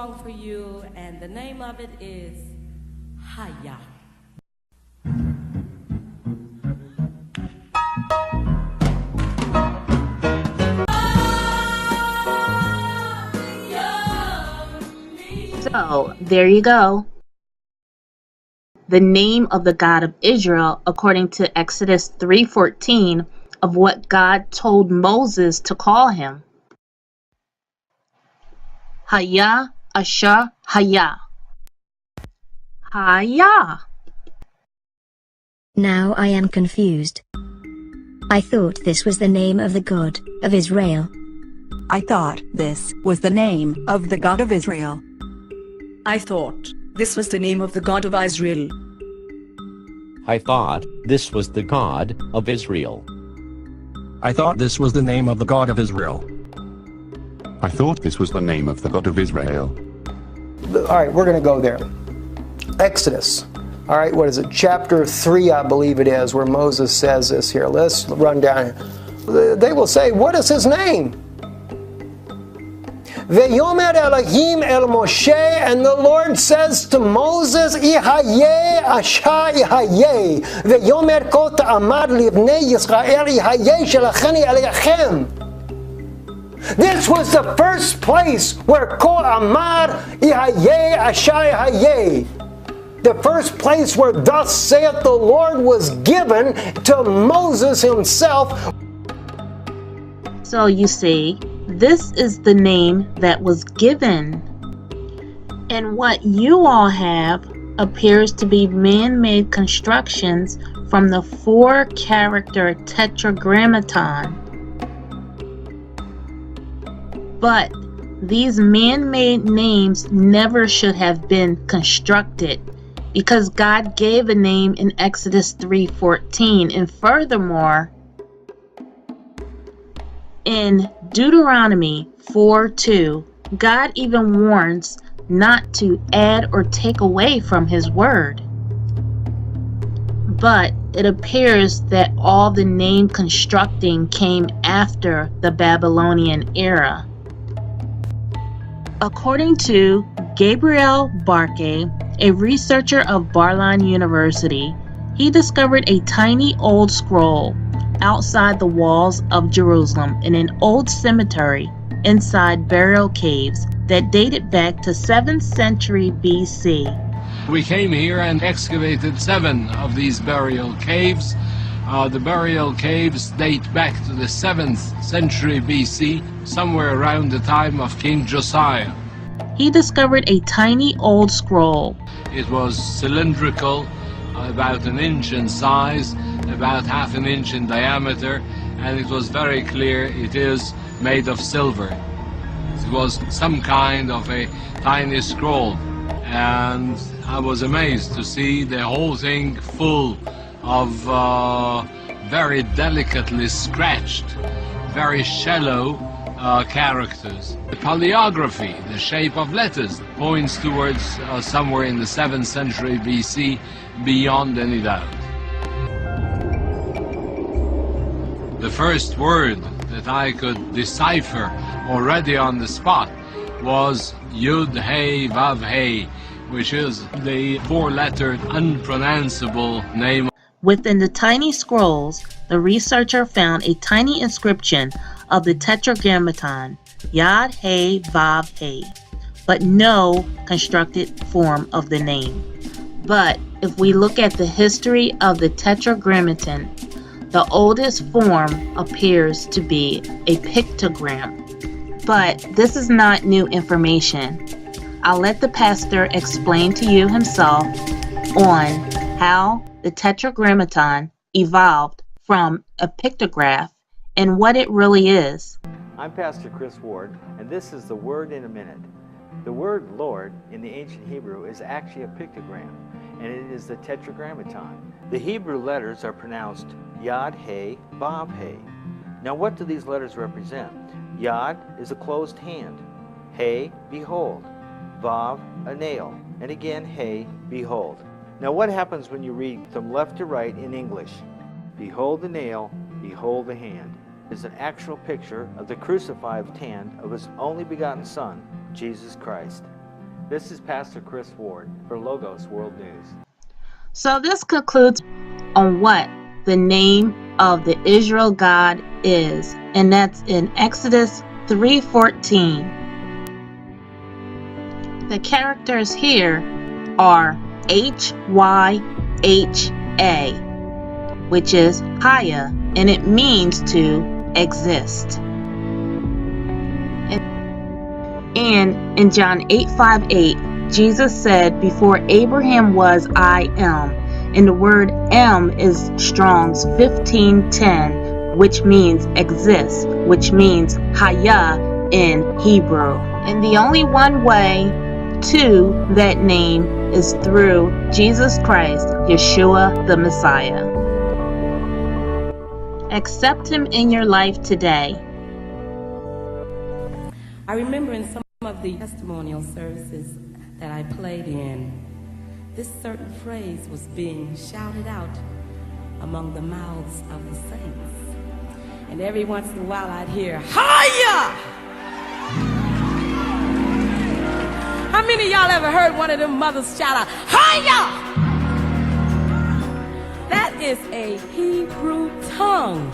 song for you, and the name of it is HYHA. So, there you go. The name of the God of Israel, according to Exodus 3:14, of what God told Moses to call him. HAYAH HYH. HAYAH. Now I am confused. I thought this was the name of the God of Israel. I thought this was the name of the God of Israel. I thought this was the name of the God of Israel. I thought this was the God of Israel. I thought this was the name of the God of Israel. I thought this was the name of the God of Israel. All right, we're going to go there. Exodus. All right, what is it? Chapter 3, I believe it is, where Moses says this here. Let's run down. They will say, what is his name? Ve'yomer Elohim el Moshe, and the Lord says to Moses, Ehyeh HYH. Ve'yomer kot amar livnei Yisrael Ehyeh shelacheni alechem. This was the first place where Ko Amar Ehyeh HYH. The first place where thus saith the Lord was given to Moses himself. So you see, this is the name that was given. And what you all have appears to be man-made constructions from the 4-character Tetragrammaton. But these man-made names never should have been constructed, because God gave a name in Exodus 3:14, and furthermore, in Deuteronomy 4:2, God even warns not to add or take away from His word. But it appears that all the name constructing came after the Babylonian era. According to Gabriel Barke, a researcher of Barlan University, he discovered a tiny old scroll outside the walls of Jerusalem in an old cemetery inside burial caves that dated back to 7th century BC. We came here and excavated 7 of these burial caves. The burial caves date back to the 7th century BC, somewhere around the time of King Josiah. He discovered a tiny old scroll. It was cylindrical, about an inch in size, about half an inch in diameter, and it was very clear it is made of silver. It was some kind of a tiny scroll, and I was amazed to see the whole thing full of very delicately scratched, very shallow characters. The paleography, the shape of letters, points towards somewhere in the 7th century BC, beyond any doubt. The first word that I could decipher already on the spot was HYHA HYH, which is the 4-lettered unpronounceable name. Within the tiny scrolls, the researcher found a tiny inscription of the Tetragrammaton, Yod He Vav He, but no constructed form of the name. But if we look at the history of the Tetragrammaton, the oldest form appears to be a pictogram. But this is not new information. I'll let the pastor explain to you himself on how the Tetragrammaton evolved from a pictograph and what it really is. I'm Pastor Chris Ward, and this is the Word in a Minute. The word Lord in the ancient Hebrew is actually a pictogram, and it is the Tetragrammaton. The Hebrew letters are pronounced Yod He Vav He. Now what do these letters represent? Yod is a closed hand. He, behold. Vav, a nail. And again, He, behold. Now what happens when you read from left to right in English? Behold the nail, behold the hand. It is an actual picture of the crucified hand of His only begotten Son, Jesus Christ. This is Pastor Chris Ward for Logos World News. So this concludes on what the name of the Israel God is, and that's in Exodus 3:14. The characters here are HYHA, which is HAYAH, and it means to exist. And in John 8:58, Jesus said, "Before Abraham was, I am." And the word "am" is Strong's 1510, which means exist, which means HAYAH in Hebrew. And the only one way to that name is through Jesus Christ, Yeshua the Messiah. Accept him in your life today. I remember in some of the testimonial services that I played in, this certain phrase was being shouted out among the mouths of the saints. And every once in a while I'd hear, HAYAH! How many of y'all ever heard one of them mothers shout out, HAYAH? That is a Hebrew tongue.